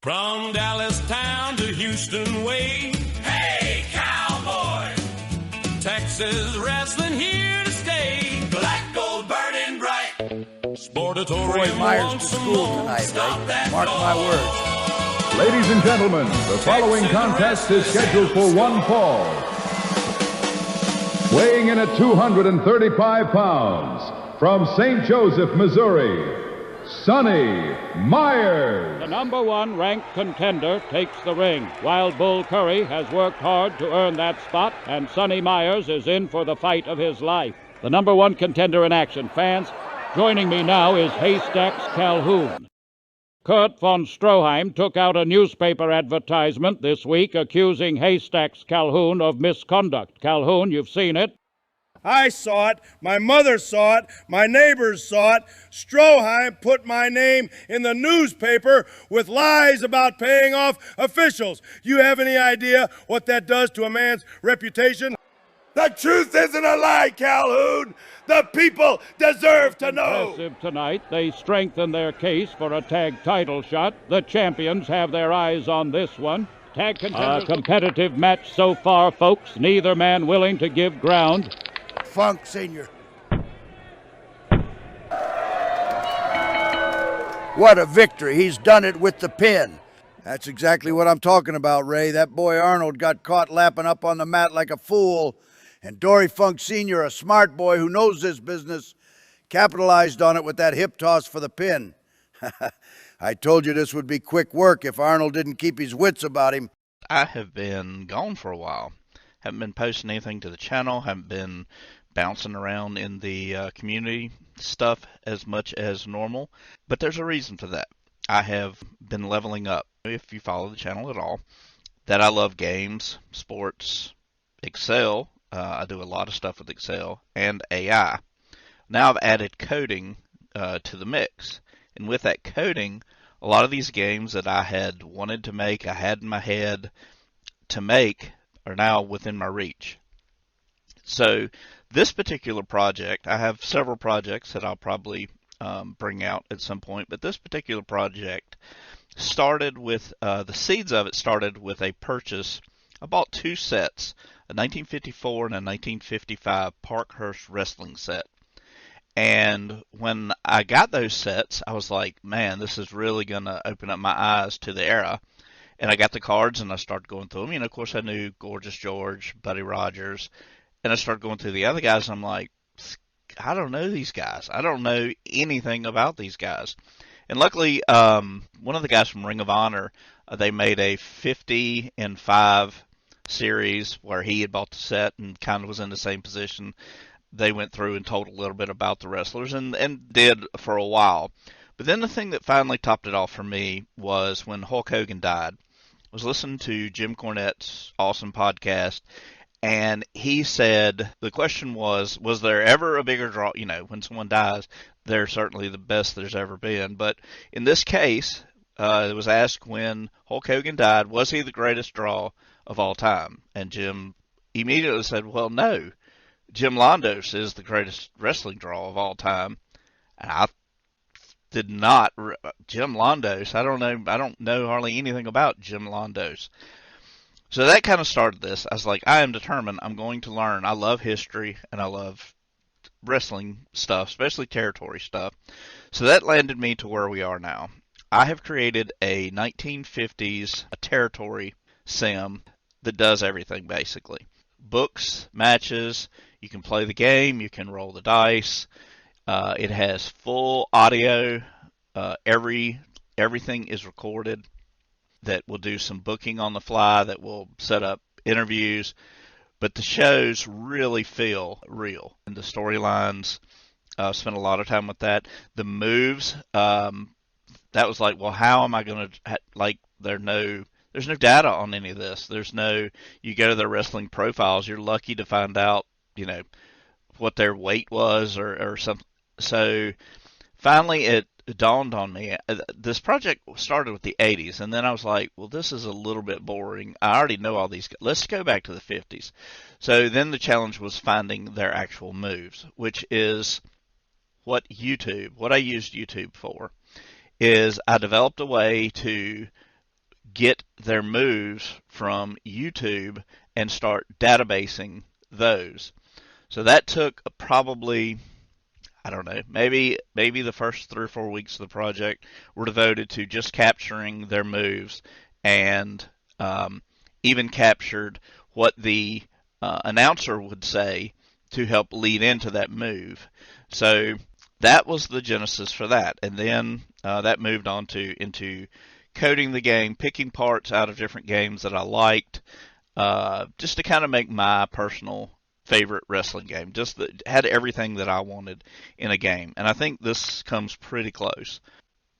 From Dallas town to Houston way. Hey, cowboy! Texas wrestling here to stay. Black gold burning bright. Sportatorium. Boy, Myers to school tonight, right? Mark my words. Ladies and gentlemen, the following contest is scheduled for one fall. Weighing in at 235 pounds, from St. Joseph, Missouri, Sonny Myers. The number one ranked contender takes the ring. Wild Bull Curry has worked hard to earn that spot, and Sonny Myers is in for the fight of his life. The number one contender in action. Fans, joining me now is Haystacks Calhoun. Kurt von Stroheim took out a newspaper advertisement this week accusing Haystacks Calhoun of misconduct. Calhoun, you've seen it. I saw it, my mother saw it, my neighbors saw it. Stroheim put my name in the newspaper with lies about paying off officials. You have any idea what that does to a man's reputation? The truth isn't a lie, Calhoun. The people deserve to know. Impressive tonight. They strengthen their case for a tag title shot. The champions have their eyes on this one. Tag contenders. A competitive match so far, folks. Neither man willing to give ground. Funk Sr. What a victory. He's done it with the pin. That's exactly what I'm talking about, Ray. That boy Arnold got caught lapping up on the mat like a fool, and Dory Funk Sr., a smart boy who knows this business, capitalized on it with that hip toss for the pin. I told you this would be quick work if Arnold didn't keep his wits about him. I have been gone for a while. Haven't been posting anything to the channel, haven't been bouncing around in the community stuff as much as normal, but there's a reason for that. I have been leveling up, if you follow the channel at all, that I love games, sports, Excel. I do a lot of stuff with Excel, and AI. Now I've added coding to the mix, and with that coding, a lot of these games that I had wanted to make, I had in my head to make, are now within my reach. So this particular project, I have several projects that I'll probably bring out at some point, but this particular project started with, the seeds of it started with a purchase. I bought two sets, a 1954 and a 1955 Parkhurst wrestling set. And when I got those sets, I was like, man, this is really going to open up my eyes to the era. And I got the cards and I started going through them. You know, of course, I knew Gorgeous George, Buddy Rogers, and I started going through the other guys. And I'm like, I don't know these guys. I don't know anything about these guys. And luckily, one of the guys from Ring of Honor, they made a 50-5 series where he had bought the set and kind of was in the same position. They went through and told a little bit about the wrestlers and did for a while. But then the thing that finally topped it off for me was when Hulk Hogan died. I was listening to Jim Cornette's awesome podcast, and he said, the question was there ever a bigger draw? You know, when someone dies, they're certainly the best there's ever been. But in this case, it was asked when Hulk Hogan died, was he the greatest draw of all time? And Jim immediately said, well, no. Jim Londos is the greatest wrestling draw of all time. And I did not. Jim Londos, I don't know hardly anything about Jim Londos. So that kind of started this. I was like, I am determined. I'm going to learn. I love history and I love wrestling stuff, especially territory stuff. So that landed me to where we are now. I have created a 1950s territory sim that does everything basically. Books, matches, you can play the game, you can roll the dice. It has full audio. Everything is recorded. That will do some booking on the fly, that will set up interviews, but the shows really feel real. And the storylines, spent a lot of time with that. The moves, that was like, well, how am I going to, like, there's no data on any of this. You go to their wrestling profiles, you're lucky to find out, you know, what their weight was or something. So finally it dawned on me. This project started with the 80s, and then I was like, well, this is a little bit boring. I already know all these guys. Let's go back to the 50s. So then the challenge was finding their actual moves, which is what I used YouTube for, is I developed a way to get their moves from YouTube and start databasing those. So that took probably, I don't know, maybe the first 3 or 4 weeks of the project were devoted to just capturing their moves, and even captured what the announcer would say to help lead into that move. So that was the genesis for that, and then that moved on into coding the game, picking parts out of different games that I liked, just to kind of make my personal favorite wrestling game. Just that had everything that I wanted in a game, and I think this comes pretty close.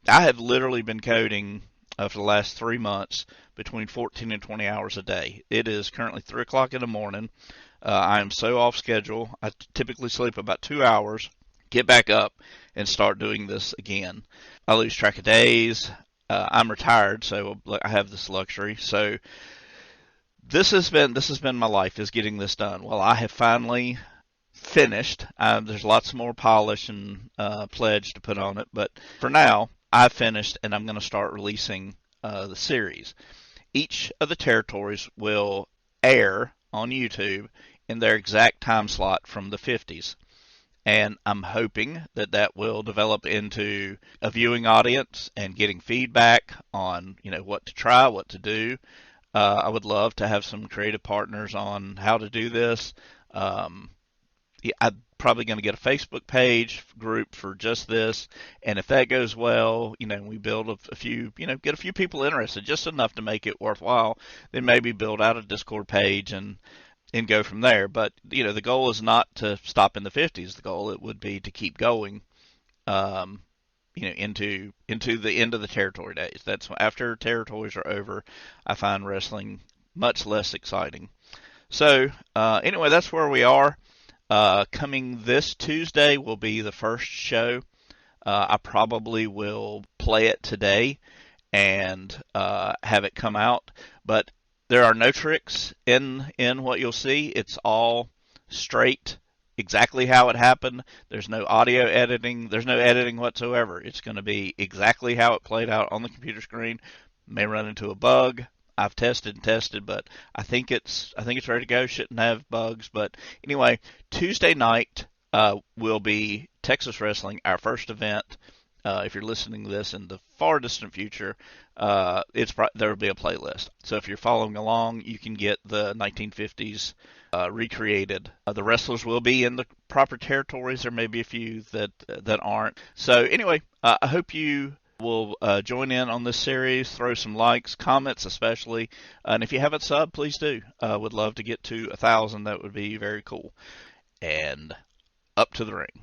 I have literally been coding for the last 3 months between 14 and 20 hours a day. It is currently 3 o'clock in the morning. I am so off schedule. I typically sleep about 2 hours, get back up, and start doing this again. I lose track of days. I'm retired, so I have this luxury. So this has been my life, is getting this done. Well, I have finally finished. There's lots more polish and pledge to put on it, but for now, I've finished, and I'm going to start releasing the series. Each of the territories will air on YouTube in their exact time slot from the 50s. And I'm hoping that that will develop into a viewing audience and getting feedback on, what to try, what to do. I would love to have some creative partners on how to do this. I'm probably going to get a Facebook page group for just this. And if that goes well, we build a few, get a few people interested, just enough to make it worthwhile, then maybe build out a Discord page and go from there. But, the goal is not to stop in the 50s. The goal, it would be to keep going, into the end of the territory days. That's after territories are over, I find wrestling much less exciting. So, anyway, that's where we are. Coming this Tuesday will be the first show. I probably will play it today and have it come out, but there are no tricks in what you'll see. It's all straight, exactly how it happened. There's no audio editing. There's no editing whatsoever. It's going to be exactly how it played out on the computer screen. May run into a bug. I've tested, but I think it's ready to go. Shouldn't have bugs. But anyway, Tuesday night will be Texas Wrestling, our first event. If you're listening to this in the far distant future, there will be a playlist. So if you're following along, you can get the 1950s recreated. The wrestlers will be in the proper territories. There may be a few that aren't. So anyway, I hope you will join in on this series. Throw some likes, comments especially, and if you haven't subbed, please do. Would love to get to 1,000. That would be very cool. And up to the ring.